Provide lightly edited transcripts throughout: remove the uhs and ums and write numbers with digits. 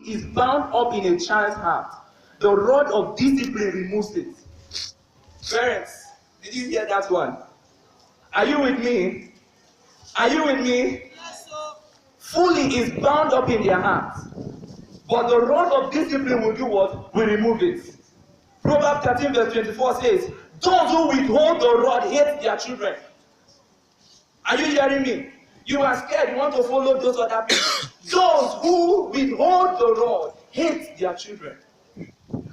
is bound up in a child's heart, the rod of discipline removes it. Parents, did you hear that one? Are you with me? Are you with me? Yes, sir. Fully is bound up in their heart. But the rod of discipline will do what? Will remove it. Proverbs 13 verse 24 says, those who withhold the rod hate their children. Are you hearing me? You are scared, you want to follow those other people. Those who withhold the rod hate their children.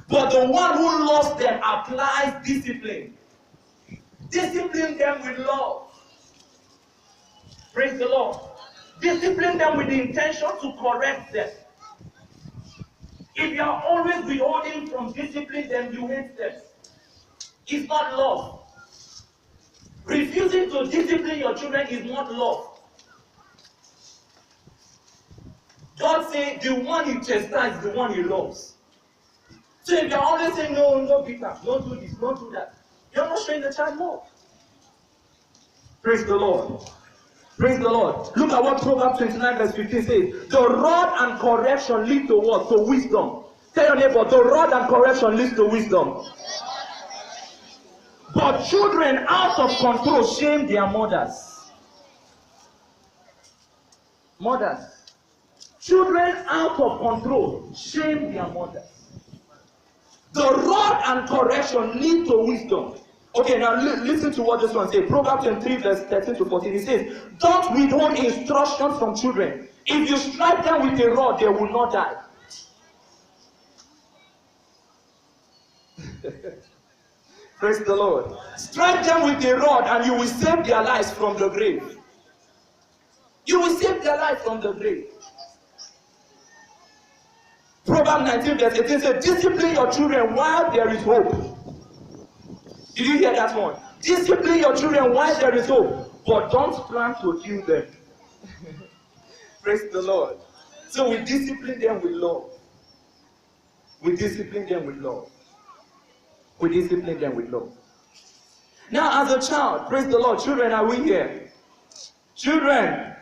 But the one who loves them applies discipline. Discipline them with love. Praise the Lord. Discipline them with the intention to correct them. If you are always withholding from discipline, then you hate them. It's not love. Refusing to discipline your children is not love. God said the one he chastises is the one he loves. So if you're always saying, no, Peter, don't do this, don't do that, you're not showing the child love. Praise the Lord. Praise the Lord. Look at what Proverbs 29 verse 15 says. The rod and correction lead to what? To wisdom. Tell your neighbor, the rod and correction leads to wisdom. But children out of control shame their mothers. Mothers. Children out of control shame their mothers. The rod and correction lead to wisdom. Okay, now listen to what this one says. Proverbs 23 verse 13 to 14. It says, don't withhold instruction from children. If you strike them with a rod, they will not die. Praise the Lord. Strike them with a rod and you will save their lives from the grave. You will save their life from the grave. Proverbs 19 verse 18 says, discipline your children while there is hope. Did you hear that one? Discipline your children while there is hope, but don't plan to kill them. Praise the Lord. So we discipline them with love. We discipline them with love. We discipline them with love. Now, as a child, praise the Lord, children, are we here? Children.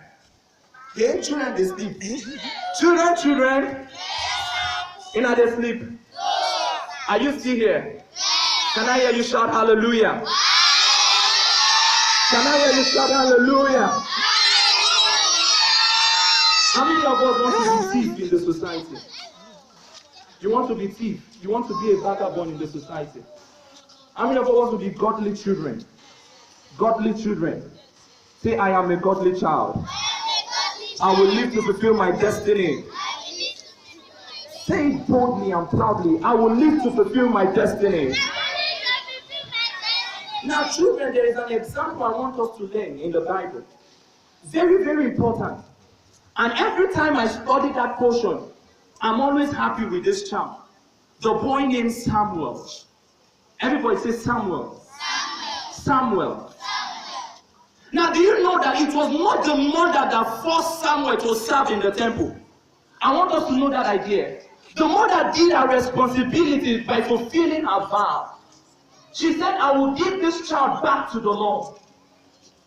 Yeah, children, they sleep. Children. In they sleep. Are you still here? Can I hear you shout hallelujah? Can I hear you shout hallelujah? How many of us want to be thief in the society? You want to be thief. You want to be a vagabond in the society. How many of us want to be godly children? Godly children. Say, I am a godly child. I will live to fulfill my destiny. Say it boldly and proudly. I will live to fulfill my destiny. Now, children, there is an example I want us to learn in the Bible. Very, very important. And every time I study that portion, I'm always happy with this child. The boy named Samuel. Everybody say Samuel. Samuel. Now, do you know that it was not the mother that forced Samuel to serve in the temple? I want us to know that idea. The mother did her responsibility by fulfilling her vow. She said, I will give this child back to the Lord.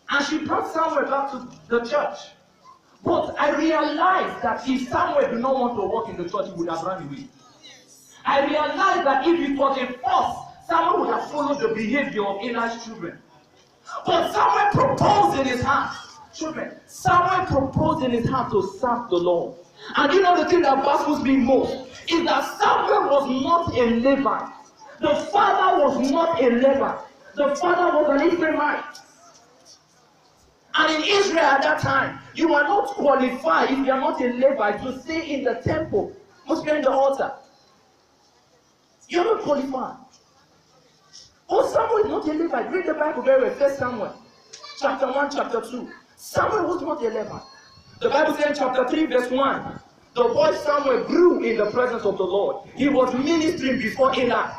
And she brought Samuel back to the church. But I realized that if Samuel did not want to work in the church, he would have run away. I realized that if it was a force, Samuel would have followed the behavior of Eli's children. But Samuel proposed in his heart, children, Samuel proposed in his heart to serve the Lord. And you know the thing that baffles me most is that Samuel was not a Levite. The father was not a Levite. The father was an Ephraimite. And in Israel at that time, you are not qualified if you are not a Levite to stay in the temple, must be in the altar. You are not qualified. Oh, Samuel is not a Levite. Read the Bible very well. 1 Samuel, chapter 1, chapter 2. Samuel was not a Levite. The Bible says in chapter 3, verse 1, the boy Samuel grew in the presence of the Lord. He was ministering before Eli.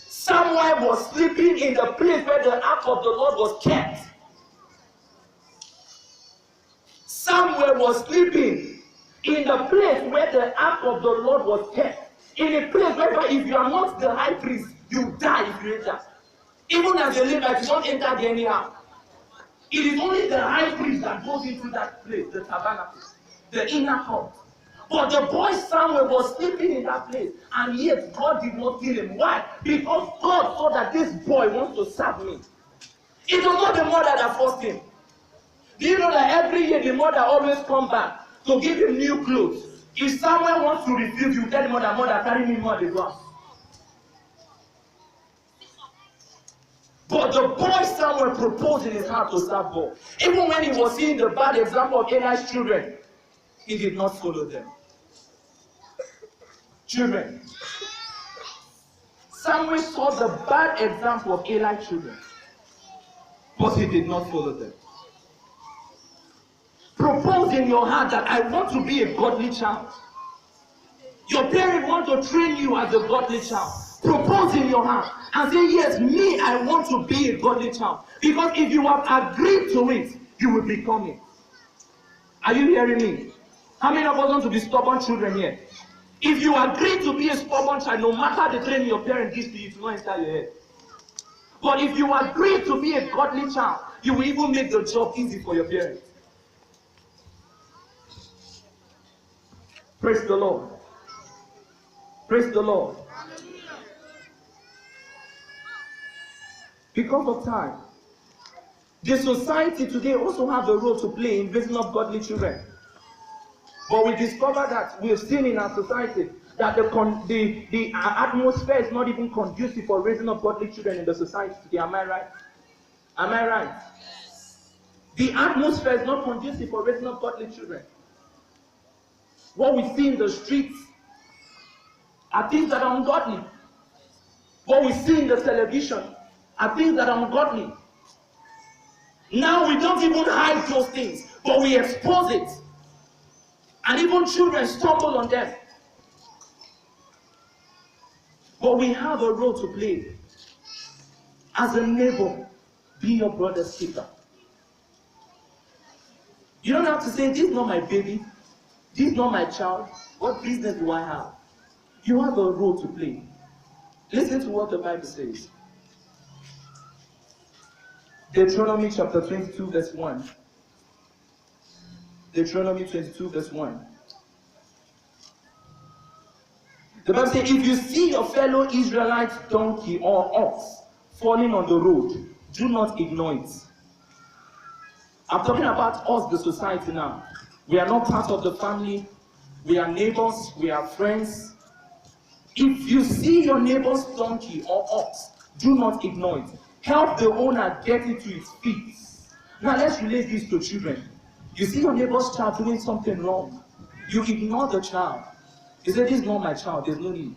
Samuel was sleeping in the place where the ark of the Lord was kept. Samuel was sleeping in the place where the ark of the Lord was kept. In a place where if you are not the high priest, you die if you enter. Even as a Levite, you don't enter there anyhow. It is only the high priest that goes into that place, the tabernacle, the inner court. But the boy Samuel was sleeping in that place, and yet God did not kill him. Why? Because God saw that this boy wants to serve me. It was not the mother that forced him. Do you know that every year the mother always comes back to give him new clothes? If Samuel wants to refuse, you tell the mother, "Mother, carry me more the glass." But the boy Samuel proposed in his heart to serve God. Even when he was seeing the bad example of Eli's children, he did not follow them. Children. Samuel saw the bad example of Eli's children, but he did not follow them. Propose in your heart that I want to be a godly child. Your parents want to train you as a godly child. Propose in your heart and say, yes, me, I want to be a godly child. Because if you have agreed to it, you will become it. Are you hearing me? How many of us want to be stubborn children here? If you agree to be a stubborn child, no matter the training your parents give to you, it will not enter your head. But if you agree to be a godly child, you will even make the job easy for your parents. Praise the Lord. Praise the Lord. Because of time, the society today also have a role to play in raising up godly children. But we discover that we have seen in our society that the atmosphere is not even conducive for raising up godly children in the society today. Am I right? Am I right? The atmosphere is not conducive for raising up godly children. What we see in the streets are things that are ungodly. What we see in the television are things that are ungodly. Now we don't even hide those things, but we expose it. And even children stumble on them. But we have a role to play. As a neighbor, be your brother's keeper. You don't have to say, this is not my baby, this is not my child. What business do I have? You have a role to play. Listen to what the Bible says. Deuteronomy chapter 22 verse 1. Deuteronomy 22 verse 1. The Bible says, if you see your fellow Israelite donkey or ox falling on the road, do not ignore it. I'm talking about us, the society now. We are not part of the family. We are neighbors. We are friends. If you see your neighbor's donkey or ox, do not ignore it. Help the owner get it to its feet. Now let's relate this to children. You see your neighbor's child doing something wrong. You ignore the child. You say, this is not my child. There's no need.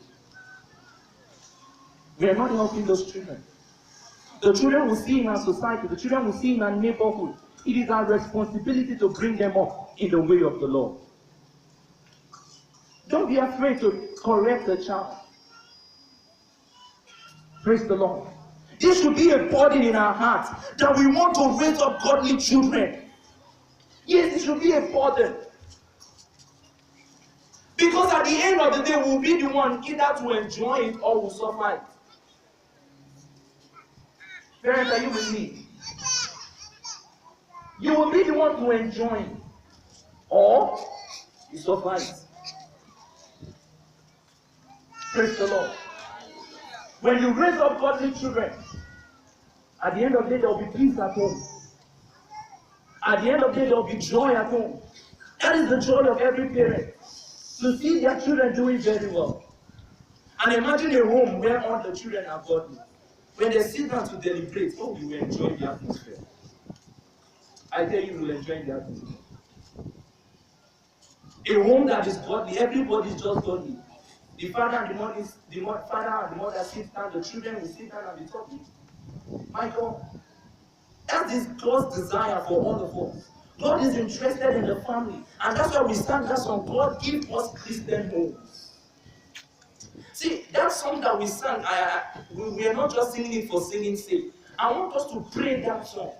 We are not helping those children. The children we see in our society, the children we see in our neighborhood, it is our responsibility to bring them up in the way of the Lord. Don't be afraid to correct the child. Praise the Lord. This should be a burden in our hearts that we want to raise up godly children. Yes, it should be a burden. Because at the end of the day, we'll be the one either to enjoy it or will suffer it. Parents, are you with me? You will be the one to enjoy it or you suffer it. Praise the Lord. When you raise up godly children, at the end of the day, there will be peace at home. At the end of the day, there will be joy at home. That is the joy of every parent. To see their children doing very well. And imagine a home where all the children are godly. When they sit down to deliberate, oh, you will enjoy the atmosphere. I tell you, you will enjoy the atmosphere. A home that is godly, everybody is just godly. The father and the mother sit down, the children will sit down and be talking. My God, that's this God's desire for all of us. God is interested in the family. And that's why we sang that song, God give us Christian homes. See, that song that we sang, we are not just singing it for singing's sake. I want us to pray that song.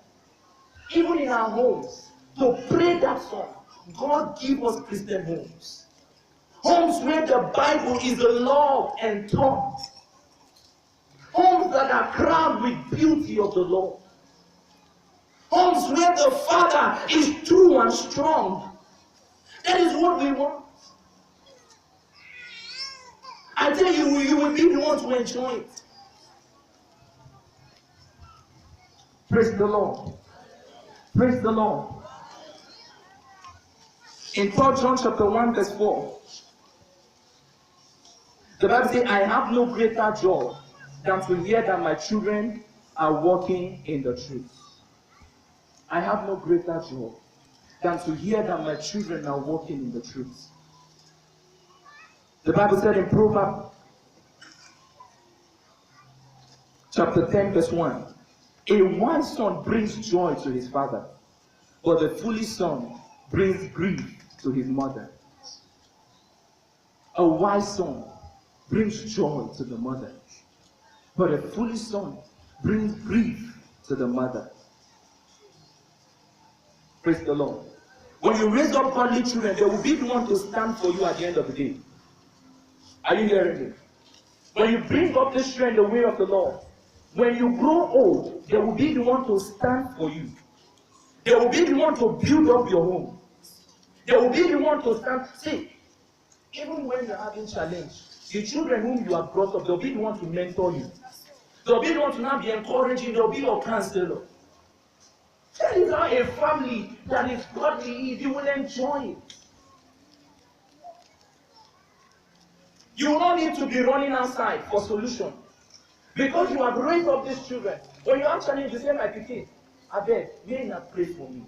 Even in our homes, to pray that song. God give us Christian homes. Homes where the Bible is the law and taught. Homes that are crowned with beauty of the Lord. Homes where the Father is true and strong. That is what we want. tell you, you will be the one to enjoy it. Praise the Lord. Praise the Lord. In 3 John chapter 1 verse 4, the Bible says, I have no greater joy than to hear that my children are walking in the truth. I have no greater joy than to hear that my children are walking in the truth. The Bible said in Proverbs chapter 10 verse 1, a wise son brings joy to his father, but the foolish son brings grief to his mother. A wise son brings joy to the mother, but a foolish son brings grief to the mother. Praise the Lord. When you raise up godly children, they will be the one to stand for you at the end of the day. Are you hearing me? When you bring up this children the way of the Lord, when you grow old, they will be the one to stand for you. They will be the one to build up your home. They will be the one to stand. See, even when you're having challenge, the children whom you have brought up, they'll be the one to mentor you. They'll be the one to now be encouraging. They'll be your counselor. That is how a family that is godly is. You will enjoy it. You will not need to be running outside for solution. Because you have raised up these children. When you have challenge, you say, my pikin, I beg, may not pray for me.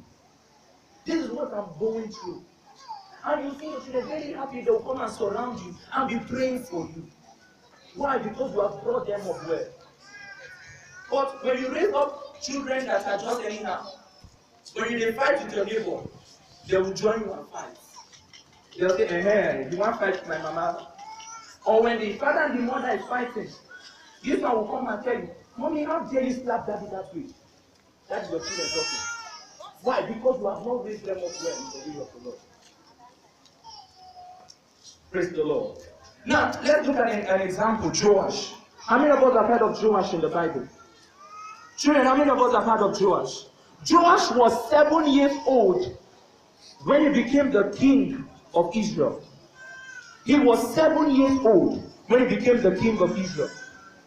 This is what I'm going through. And you see your children very happy, they will come and surround you and be praying for you. Why? Because you have brought them up well. But when you raise up children that are just anyhow, when you fight with your neighbor, they will join you and fight. They'll say, you want to fight with my mama? Or when the father and the mother is fighting, this one will come and tell you, Mommy, how dare you slap daddy that way? That's your children talking. Why? Because you have not raised them up well in the way of the Lord. Praise the Lord. Now, let's look at an example, Joash. How many of us have heard of Joash in the Bible? Children, how many of us have heard of Joash? Joash was 7 years old when he became the king of Israel. He was 7 years old when he became the king of Israel.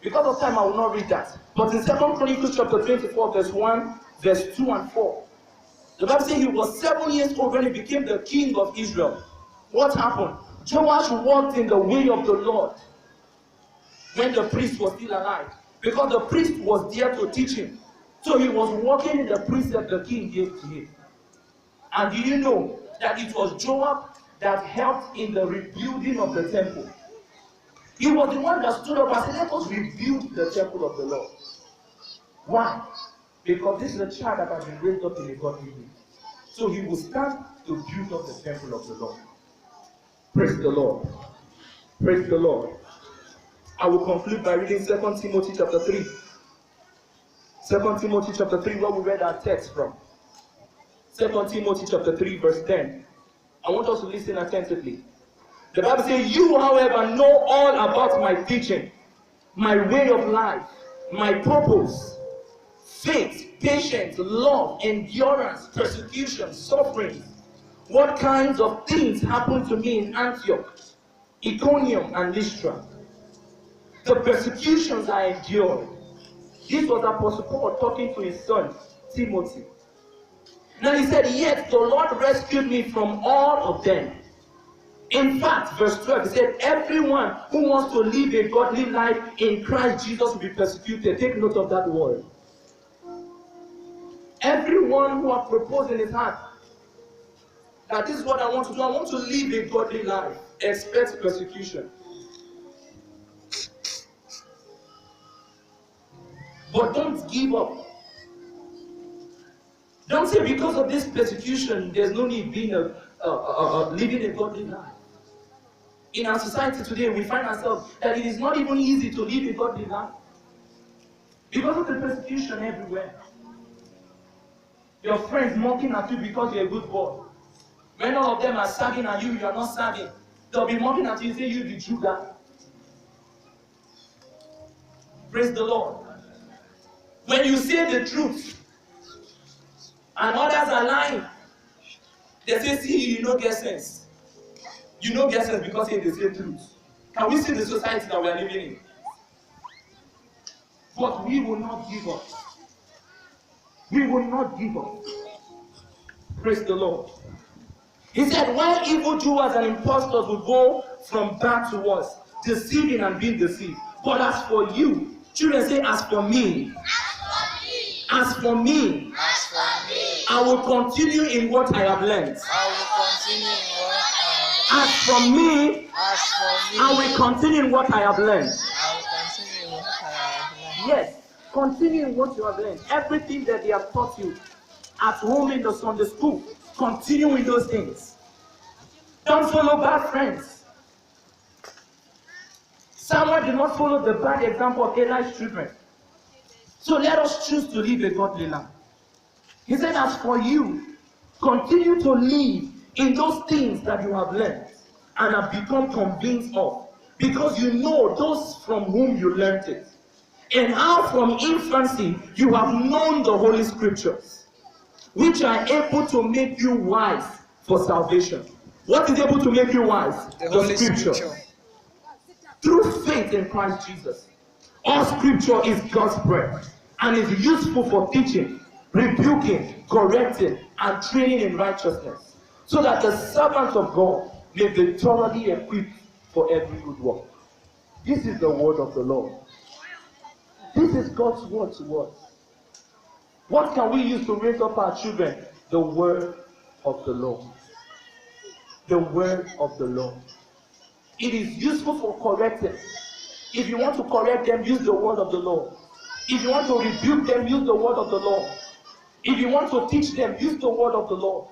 Because of time, I will not read that. But in 2 Chronicles chapter 24, verse 1, verse 2 and 4, the Bible says he was 7 years old when he became the king of Israel. What happened? Joash walked in the way of the Lord when the priest was still alive. Because the priest was there to teach him. So he was walking in the precept the king gave to him. And do you know that it was Joab that helped in the rebuilding of the temple? He was the one that stood up and said, let us rebuild the temple of the Lord. Why? Because this is a child that has been raised up in a godly way. So he will stand to build up the temple of the Lord. Praise the Lord. Praise the Lord. I will conclude by reading 2 Timothy chapter 3. 2 Timothy chapter 3, where we read our text from. 2 Timothy chapter 3, verse 10. I want us to listen attentively. The Bible says, you, however, know all about my teaching, my way of life, my purpose, faith, patience, love, endurance, persecution, suffering. What kinds of things happened to me in Antioch, Iconium, and Lystra? The persecutions I endured. This was Apostle Paul talking to his son, Timothy. Now he said, yet the Lord rescued me from all of them. In fact, verse 12, he said, everyone who wants to live a godly life in Christ Jesus will be persecuted. Take note of that word. Everyone who has proposed in his heart that this is what I want to do, I want to live a godly life, expect persecution. But don't give up. Don't say because of this persecution, there's no need being living a godly life. In our society today, we find ourselves that it is not even easy to live a godly life. Because of the persecution everywhere. Your friends mocking at you because you're a good boy. When all of them are sagging at you, you are not sagging. They'll be mocking at you and say, you the Jew guy. Praise the Lord. When you say the truth, and others are lying, they say, see, you don't get sense. You don't get sense because they say truth. Can we see the society that we are living in? But we will not give up. We will not give up. Praise the Lord. He said, when evildoers and impostors will go from bad to worse, deceiving and being deceived. But as for you, children say, as for me, as for me, I will continue in what I have learned. As for me, I will continue in what I have learned. Yes, continue in what you have learned. Everything that they have taught you at home in the Sunday school, continue in those things. Don't follow bad friends. Samuel did not follow the bad example of Eli's children. So let us choose to live a godly life. He said, as for you, continue to live in those things that you have learned and have become convinced of, because you know those from whom you learned it, and how from infancy you have known the Holy Scriptures, which are able to make you wise for salvation. What is able to make you wise? The Scripture. Through faith in Christ Jesus. All Scripture is God's breath and is useful for teaching, rebuking, correcting, and training in righteousness, so that the servants of God may be thoroughly equipped for every good work. This is the word of the Lord. This is God's word to us. What can we use to raise up our children? The word of the Lord. The word of the Lord. It is useful for correcting. If you want to correct them, use the word of the Lord. If you want to rebuke them, use the word of the Lord. If you want to teach them, use the word of the Lord.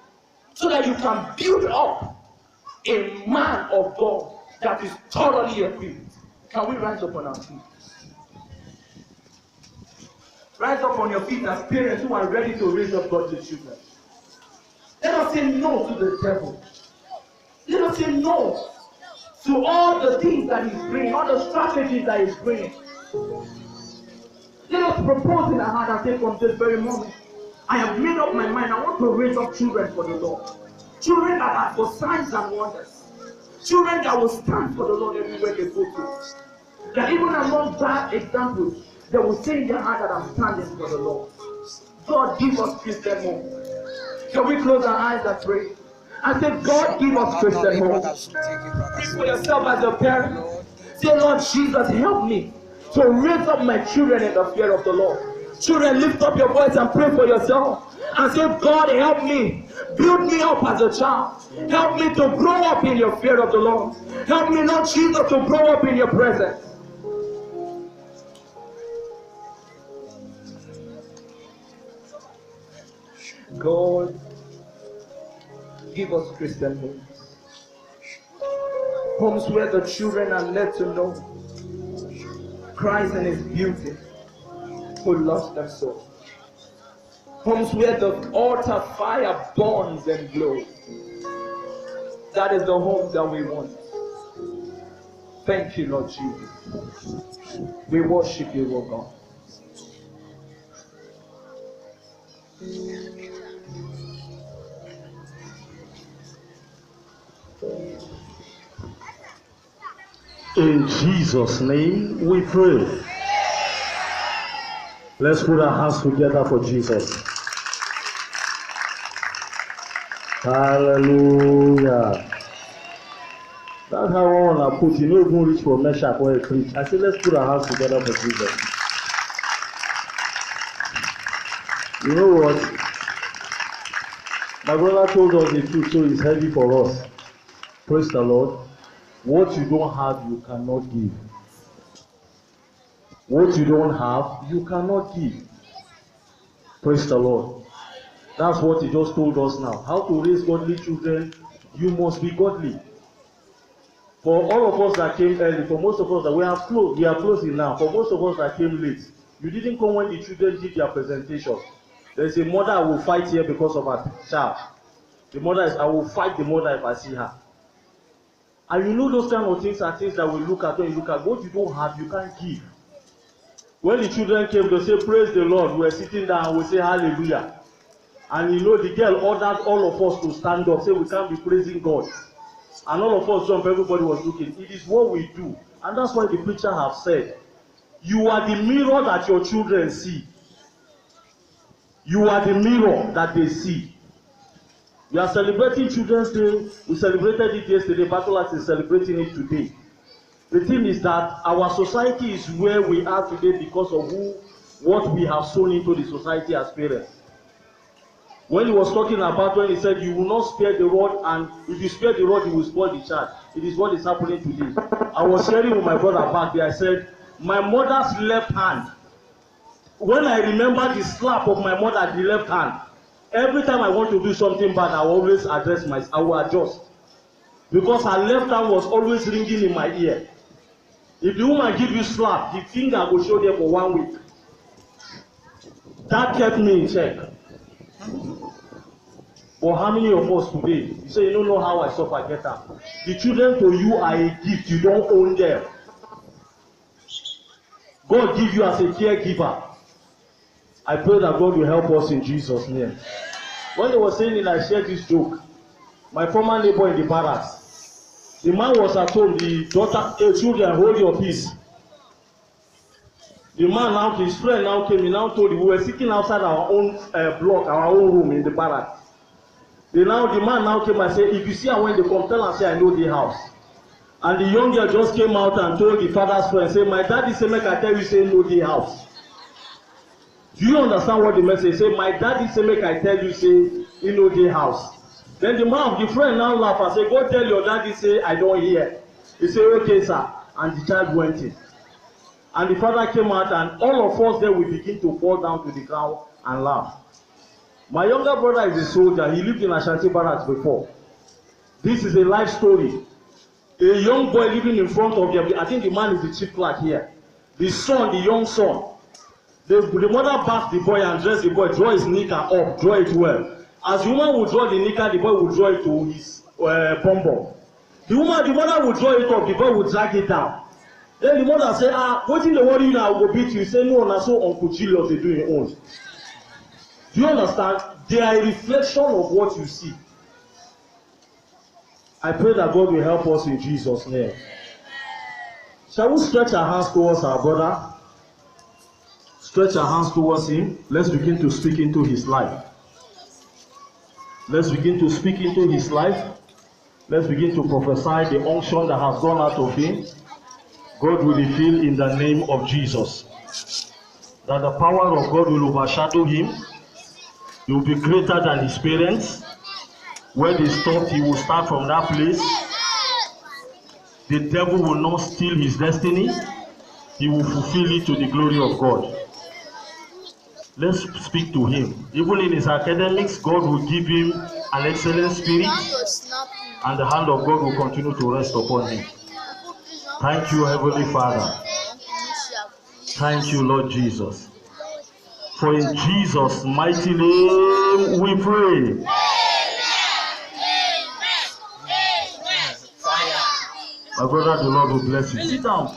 So that you can build up a man of God that is thoroughly equipped. Can we rise up on our feet? Rise up on your feet as parents who are ready to raise up godly children. Let us say no to the devil. Let us say no to all the things that he's bringing, all the strategies that he's bringing. Let us propose in our heart and say, from this very moment, I have made up my mind. I want to raise up children for the Lord. Children that are for signs and wonders. Children that will stand for the Lord everywhere they go to. That even among bad examples, they will say in their heart that I'm standing for the Lord. God, give us Christian hope. Can we close our eyes and pray? And say, God, give us Christian hope. Pray for yourself as a parent. Say, Lord Jesus, help me to raise up my children in the fear of the Lord. Children, lift up your voice and pray for yourself. And say, God, help me. Build me up as a child. Help me to grow up in your fear of the Lord. Help me, Lord Jesus, to grow up in your presence. God, give us Christian homes. Homes where the children are led to know Christ and His beauty, who lost them so. Homes where the altar fire burns and glows. That is the home that we want. Thank you, Lord Jesus. We worship you, O God. In Jesus' name we pray. Let's put our hands together for Jesus. Hallelujah. That's how I want to put, you know, even reach for Meshach or a preach. I said, let's put our hands together for Jesus. You know what? My brother told us the truth, so it's heavy for us. Praise the Lord. What you don't have, you cannot give. What you don't have, you cannot give. Praise the Lord. That's what he just told us now. How to raise godly children, you must be godly. For all of us that came early, for most of us that we are closing now. For most of us that came late, you didn't come when the children did their presentation. There's a mother I will fight here because of her child. The mother is, I will fight the mother if I see her. And you know those kind of things are things that we look at when you look at what you don't have, you can't give. When the children came, they say, praise the Lord. We were sitting down and we say, hallelujah. And you know, the girl ordered all of us to stand up, say we can't be praising God. And all of us jumped, everybody was looking. It is what we do. And that's why the preacher have said, you are the mirror that your children see. You are the mirror that they see. We are celebrating Children's Day. We celebrated it yesterday. Battle Axe is celebrating it today. The thing is that our society is where we are today because of what we have sown into the society as parents. When he was talking about when he said you will not spare the rod, and if you spare the rod you will spoil the child. It is what is happening today. I was sharing with my brother back there. I said my mother's left hand, when I remember the slap of my mother at the left hand, every time I want to do something bad, I will always address myself. I will adjust. Because her left hand was always ringing in my ear. If the woman give you slap, the finger will show there for 1 week. That kept me in check. But how many of us today, you say you don't know how I suffer, get up. The children to you are a gift, you don't own them. God give you as a caregiver. I pray that God will help us in Jesus' name. When they were saying it, I shared this joke. My former neighbor in the barracks. The man was at home, the daughter, hey, children, hold your peace. The man now, his friend now came, he now told him, we were sitting outside our own block, our own room in the barracks. The man now came and said, if you see her when they come, tell her, say, I know the house. And the young girl just came out and told the father's friend, say, my daddy say, make I tell you, say, know the house. Do you understand what the message say? My daddy say, make I tell you, say, you know the house. Then the friend now laugh and say, go tell your daddy, say, I don't hear. He say, okay, sir. And the child went in. And the father came out, and all of us there we begin to fall down to the ground and laugh. My younger brother is a soldier. He lived in Ashanti Barracks before. This is a life story. A young boy living in front of them. I think the man is the chief clerk here. The son, the young son. The mother backed the boy and dressed the boy, draw his knicker up, draw it well. As the woman would draw the knicker, the boy would draw it to his bum. The mother would draw it up, the boy would drag it down. Then the mother say, what in the world you now go beat you? Say, no, na so Uncle Julius dey do him own. Do you understand? They are a reflection of what you see. I pray that God will help us in Jesus' name. Shall we stretch our hands towards our brother? Stretch our hands towards him. Let's begin to speak into his life. Let's begin to speak into his life. Let's begin to prophesy the unction that has gone out of him. God will reveal in the name of Jesus that the power of God will overshadow him. He will be greater than his parents. Where they stopped, he will start from that place. The devil will not steal his destiny. He will fulfill it to the glory of God. Let's speak to him. Even in his academics, God will give him an excellent spirit, and the hand of God will continue to rest upon him. Thank you, Heavenly Father. Thank you, Lord Jesus. For in Jesus' mighty name we pray. My brother, the Lord will bless you. Sit down.